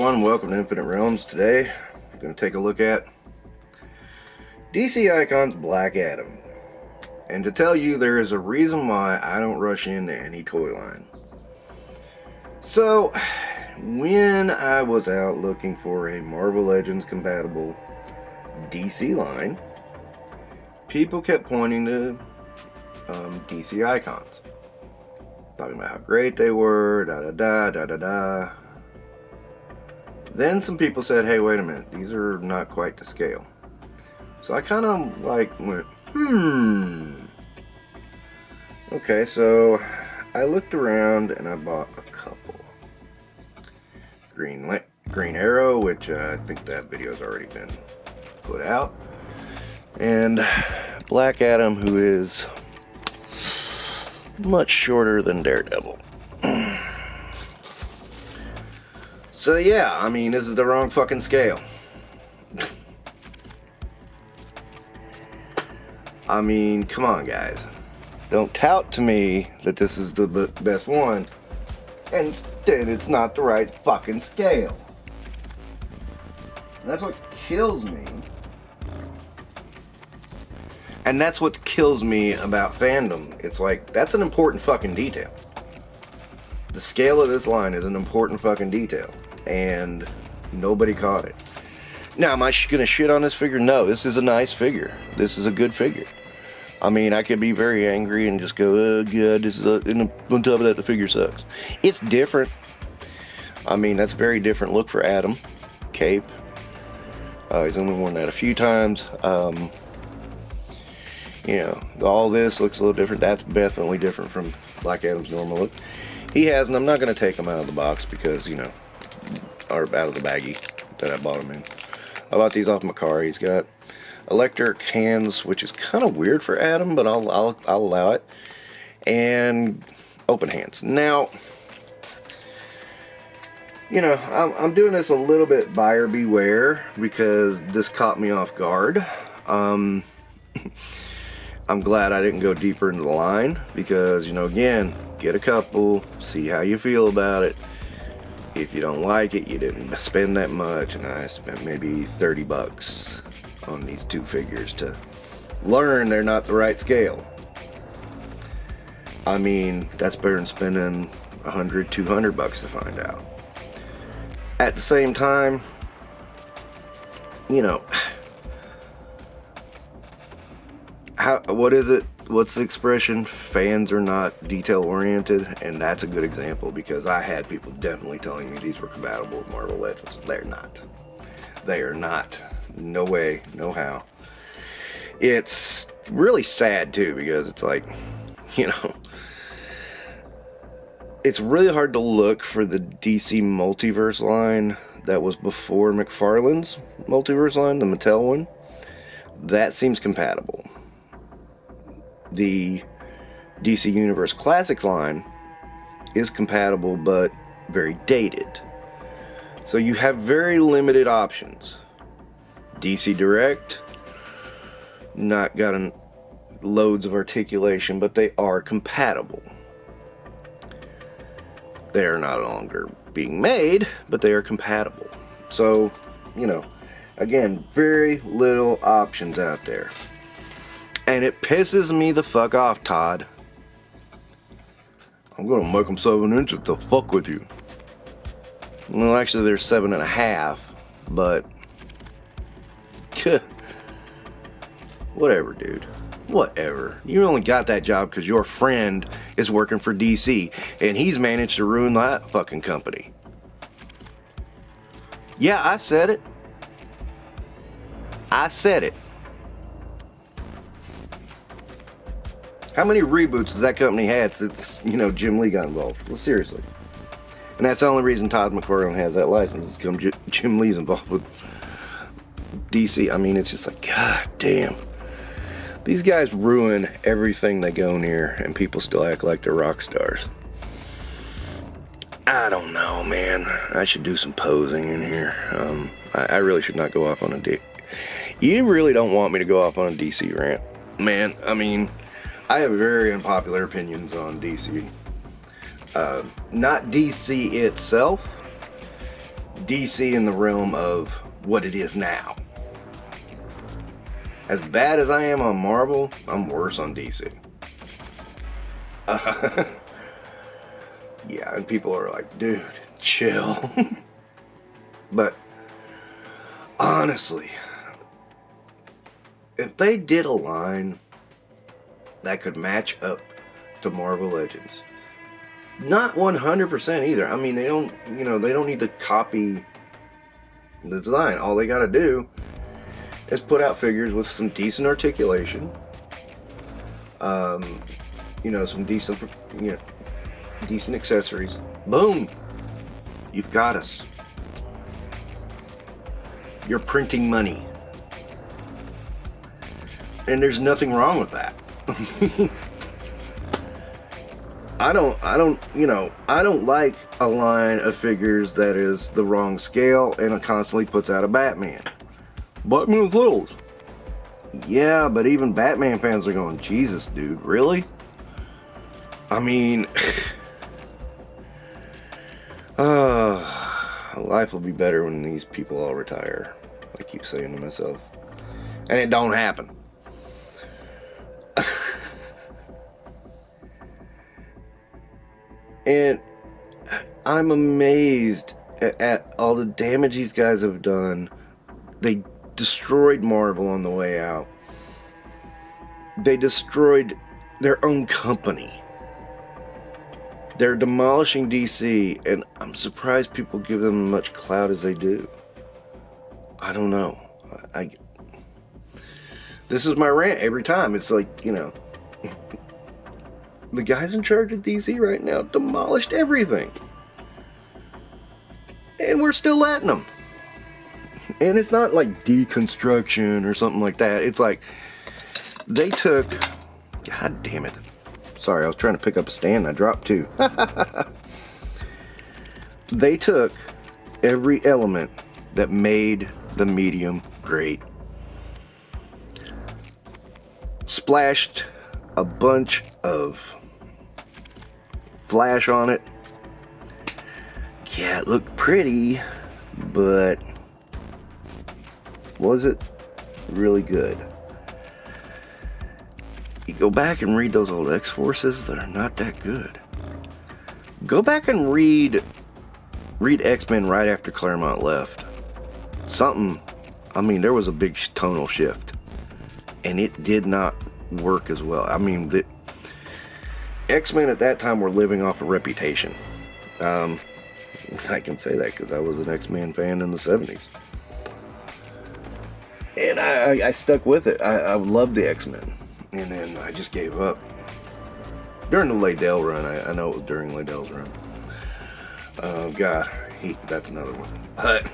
everyone, welcome to Infinite Realms. Today I'm going to take a look at DC Icon's Black Adam. And to tell you, there is a reason why I don't rush into any toy line. So, when I was out looking for a Marvel Legends compatible DC line, people kept pointing to DC Icons. Talking about how great they were, da-da-da. Then some people said, hey, wait a minute, these are not quite to scale. So I kind of went, okay, so I looked around and I bought a couple. Green Arrow, which I think that video's already been put out. And Black Adam, who is much shorter than Daredevil. So yeah, I mean, this is the wrong fucking scale. I mean, come on guys. Don't tout to me that this is the best one, and instead it's not the right fucking scale. And that's what kills me. And that's what kills me about fandom. It's like, that's an important fucking detail. The scale of this line is an important fucking detail. And nobody caught it. Now, am I gonna shit on this figure? No, this is a nice figure. This is a good figure. I mean, I could be very angry and just go, oh god, this is on top of that, the figure sucks. It's different. I mean, that's a very different look for Adam. Cape. He's only worn that a few times. You know, all this looks a little different. That's definitely different from Black Adam's normal look. He has, and I'm not going to take him out of the box because, you know, or out of the baggie that I bought him in. I bought these off Macari. He's got electric hands, which is kind of weird for Adam, but I'll allow it. And open hands. Now, you know, I'm doing this a little bit buyer beware because this caught me off guard. I'm glad I didn't go deeper into the line because, you know, again, get a couple, see how you feel about it. If you don't like it, you didn't spend that much, and I spent maybe 30 bucks on these two figures to learn they're not the right scale. I mean, that's better than spending 100, 200 bucks to find out. At the same time, you know, what is it? What's the expression? Fans are not detail oriented, and that's a good example because I had people definitely telling me these were compatible with Marvel Legends. They're not. They are not. No way, no how. It's really sad too because it's like, you know, it's really hard to look for the DC Multiverse line that was before McFarlane's Multiverse line, the Mattel one. That seems compatible. The DC Universe Classics line is compatible but very dated. So you have very limited options. DC Direct, not gotten loads of articulation, but they are compatible. They are no longer being made, but they are compatible. So, you know, again, very little options out there. And it pisses me the fuck off, Todd. I'm gonna make them 7 inches to fuck with you. Well, actually, they're 7.5, but whatever, dude. Whatever. You only got that job because your friend is working for DC, and he's managed to ruin that fucking company. Yeah, I said it. I said it. How many reboots has that company had since, you know, Jim Lee got involved? Well, seriously. And that's the only reason Todd McFarlane has that license is because Jim Lee's involved with DC. I mean, it's just like, god damn. These guys ruin everything they go near, and people still act like they're rock stars. I don't know, man. I should do some posing in here. I really should not go off on a D. You really don't want me to go off on a DC rant. Man, I mean, I have very unpopular opinions on DC. Not DC itself, DC in the realm of what it is now. As bad as I am on Marvel, I'm worse on DC. Yeah, and people are like, dude, chill. But honestly, if they did a line that could match up to Marvel Legends, not 100% either. I mean, they don't need to copy the design. All they gotta do is put out figures with some decent articulation, some decent accessories. Boom! You've got us. You're printing money. And there's nothing wrong with that. I don't like a line of figures that is the wrong scale and it constantly puts out a Batman. Batman with littles. Yeah, but even Batman fans are going, Jesus, dude, really? I mean, life will be better when these people all retire. I keep saying to myself. And it don't happen. And I'm amazed at all the damage these guys have done. They destroyed Marvel on the way out. They destroyed their own company. They're demolishing DC, and I'm surprised people give them as much clout as they do. I don't know. This is my rant every time. It's like, the guys in charge of DC right now demolished everything. And we're still letting them. And it's not like deconstruction or something like that. It's like they took... God damn it. Sorry, I was trying to pick up a stand and I dropped two. They took every element that made the medium great, splashed a bunch of flash on it. Yeah, it looked pretty, but was it really good? You go back and read those old X-Forces that are not that good. Go back and read X-Men right after Claremont left. There was a big tonal shift, and it did not work as well. I mean, the X-Men at that time were living off a reputation. I can say that because I was an X-Men fan in the 70s. And I stuck with it. I loved the X-Men. And then I just gave up. During the Liddell run, I know it was during Liddell's run. God, that's another one. But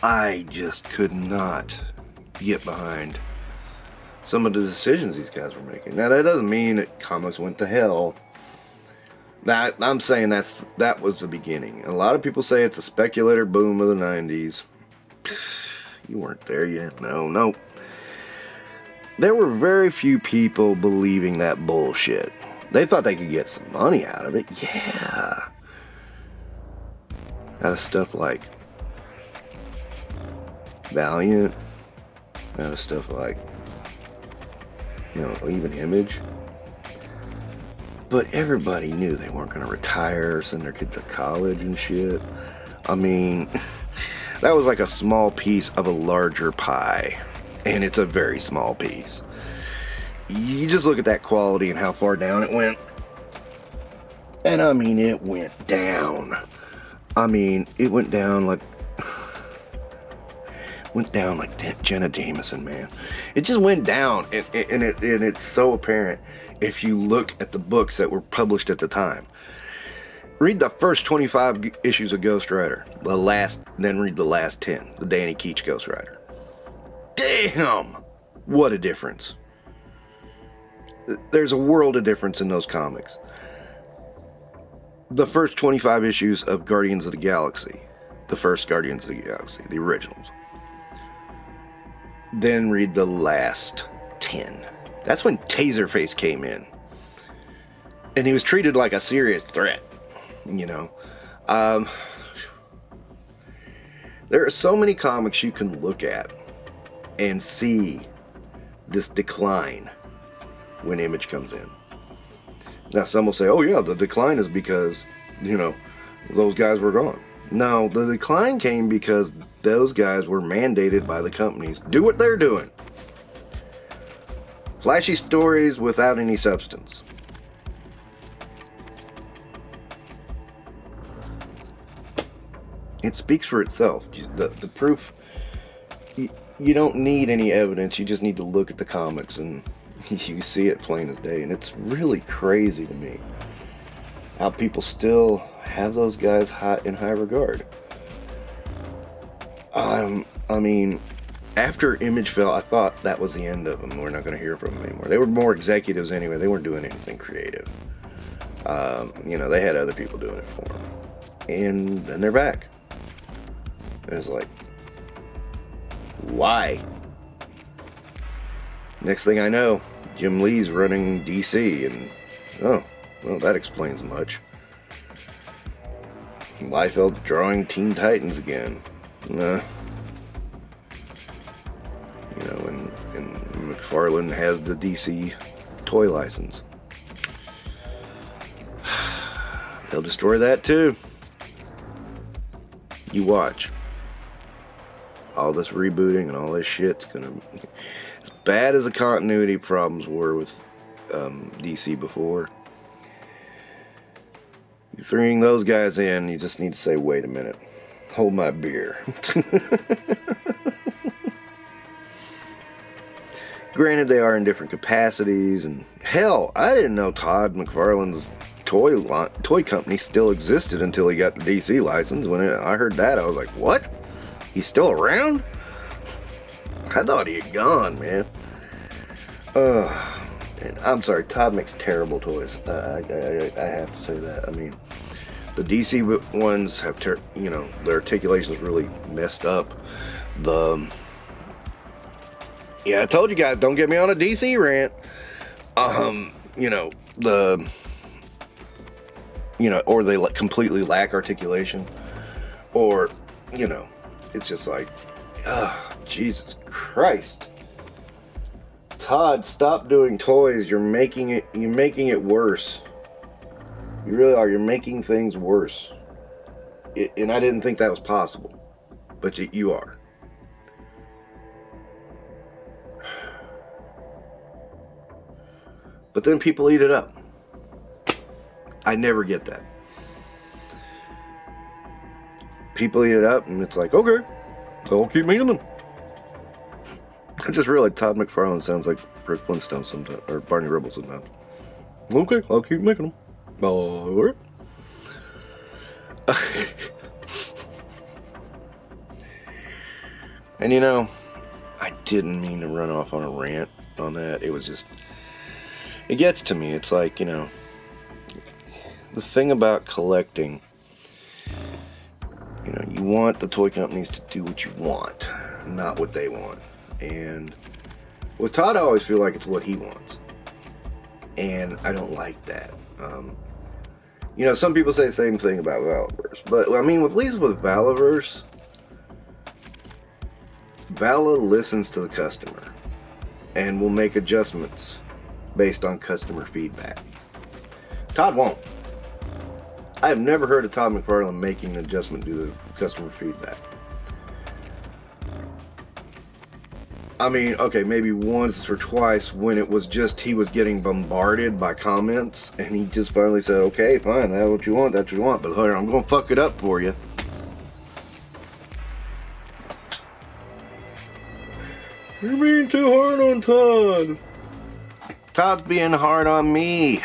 I just could not get behind some of the decisions these guys were making. Now, that doesn't mean that comics went to hell. I'm saying that was the beginning. A lot of people say it's a speculator boom of the 90s. You weren't there yet. No. There were very few people believing that bullshit. They thought they could get some money out of it. Yeah. Out of stuff like Valiant. Out of stuff like, even Image. But everybody knew they weren't going to retire or send their kids to college and shit. I mean, that was like a small piece of a larger pie. And it's a very small piece. You just look at that quality and how far down it went. And I mean, it went down. It went down like... Jenna Jameson, man. It just went down. And it's so apparent if you look at the books that were published at the time. Read the first 25 issues of Ghost Rider. Then read the last 10. The Danny Keach Ghost Rider. Damn! What a difference. There's a world of difference in those comics. The first 25 issues of Guardians of the Galaxy. The first Guardians of the Galaxy. The originals. Then read the last 10. That's when Taserface came in. And he was treated like a serious threat. There are so many comics you can look at and see this decline when Image comes in. Now some will say, oh yeah, the decline is because, you know, those guys were gone. No, the decline came because those guys were mandated by the companies. Do what they're doing. Flashy stories without any substance. It speaks for itself. The proof, you don't need any evidence. You just need to look at the comics and you see it plain as day. And it's really crazy to me how people still have those guys in high regard. I mean, after Image fell, I thought that was the end of them. We're not going to hear from them anymore. They were more executives anyway. They weren't doing anything creative. You know, they had other people doing it for them. And then they're back. And it's like, why? Next thing I know, Jim Lee's running DC, and oh, well, that explains much. Liefeld drawing Teen Titans again. You know, and McFarlane has the DC toy license. They'll destroy that too. You watch. All this rebooting and all this shit's gonna, as bad as the continuity problems were with DC before, you bring those guys in, you just need to say, wait a minute, hold my beer. Granted, they are in different capacities, and hell, I didn't know Todd McFarlane's toy company still existed until he got the DC license. When I heard that, I was like, what? He's still around? I thought he had gone, man. And I'm sorry, Todd makes terrible toys. I have to say that. I mean, the DC ones have, you know, their articulation's really messed up. Yeah, I told you guys, don't get me on a DC rant. You know, or they completely lack articulation, or, you know, it's just like, Jesus Christ. Todd, stop doing toys. You're making it worse. You really are. You're making things worse. And I didn't think that was possible. But you are. But then people eat it up. I never get that. People eat it up, and it's like, okay, so I'll keep making them. I just realized Todd McFarlane sounds like Rick Flintstone sometimes, or Barney Rubble sometimes. Okay, I'll keep making them. Alright. And you know, I didn't mean to run off on a rant on that. It was just, it gets to me. It's like, you know, the thing about collecting, you know, you want the toy companies to do what you want, not what they want. And with Todd, I always feel like it's what he wants. And I don't like that. You know, some people say the same thing about Valaverse. But, I mean, at least with Valaverse, Vala listens to the customer and will make adjustments based on customer feedback. Todd won't. I have never heard of Todd McFarlane making an adjustment due to customer feedback. I mean, okay, maybe once or twice when it was just he was getting bombarded by comments, and he just finally said, okay, fine, that's what you want, that's what you want, but here, I'm going to fuck it up for you. You're being too hard on Todd. Todd's being hard on me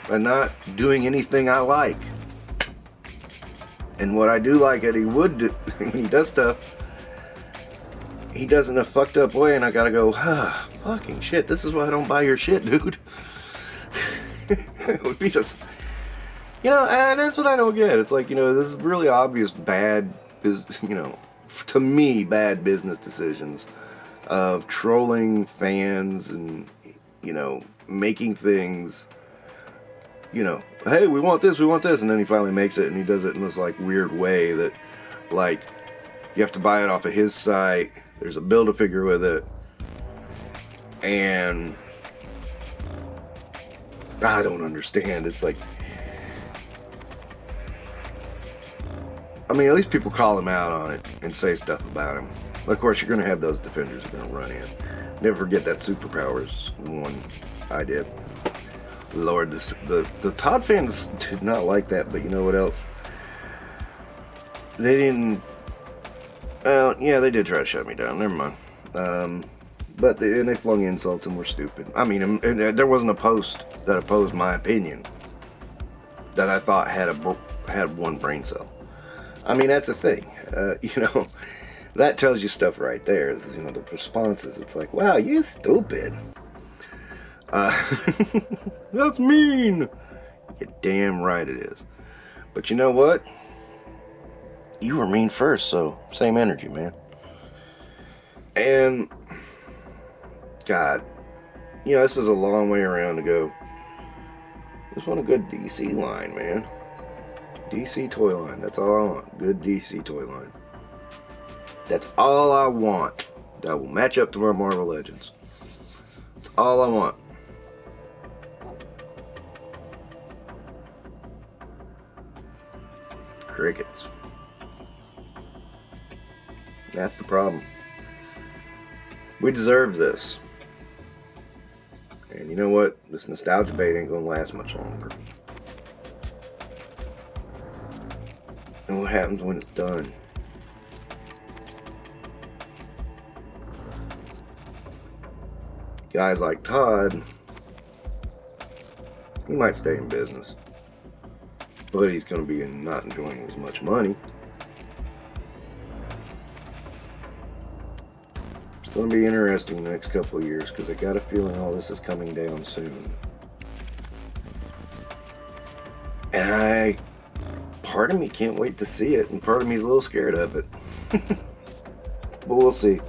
by not doing anything I like. And what I do like that he would do, when he does stuff, he does in a fucked up way, and I gotta go, fucking shit, this is why I don't buy your shit, dude. It would be just, you know, and that's what I don't get. It's like, you know, this is really obvious bad, you know, to me, bad business decisions of trolling fans and, you know, making things, you know, hey, we want this, and then he finally makes it, and he does it in this, like, weird way that, Like, you have to buy it off of his site. There's a Build-A-Figure with it. And I don't understand. It's like, I mean, at least people call him out on it and say stuff about him. Of course, you're going to have those defenders who are going to run in. Never forget that Superpowers one I did. Lord, the Todd fans did not like that, but you know what else? They didn't. Well, yeah, they did try to shut me down. Never mind. But they flung insults and were stupid. I mean, and there wasn't a post that opposed my opinion that I thought had one brain cell. I mean, that's the thing. You know, that tells you stuff right there. You know, the responses. It's like, wow, you're stupid. That's mean. You're damn right it is. But you know what? You were mean first, so same energy, man. And God, you know, this is a long way around to go. Just want a good DC line, man. DC toy line. That's all I want. Good DC toy line. That's all I want. That will match up to my Marvel Legends. That's all I want. Crickets. That's the problem. We deserve this. And you know what? This nostalgia bait ain't gonna last much longer. And what happens when it's done? Guys like Todd, he might stay in business, but he's gonna be not enjoying as much money. It's gonna be interesting the next couple of years, because I got a feeling all this is coming down soon. And part of me can't wait to see it, and part of me is a little scared of it. But we'll see.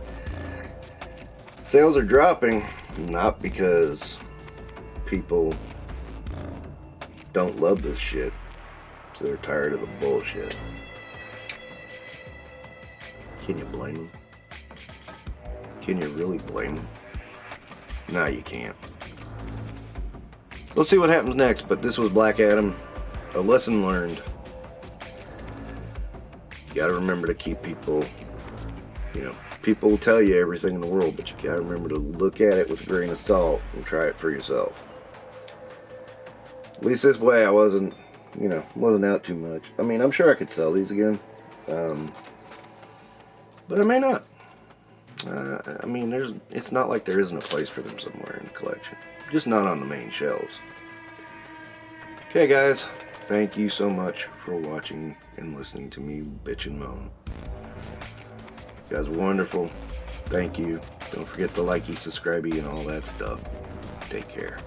Sales are dropping, not because people don't love this shit, so they're tired of the bullshit. Can you blame them? Can you really blame them? No, you can't. Let's see what happens next, but this was Black Adam. A lesson learned. You gotta remember to keep people, you know, people will tell you everything in the world, but you gotta remember to look at it with a grain of salt and try it for yourself. At least this way I wasn't, you know, wasn't out too much. I mean, I'm sure I could sell these again, but I may not. I mean, it's not like there isn't a place for them somewhere in the collection. Just not on the main shelves. Okay, guys. Thank you so much for watching and listening to me bitch and moan. You guys are wonderful. Thank you. Don't forget to likey, subscribey, and all that stuff. Take care.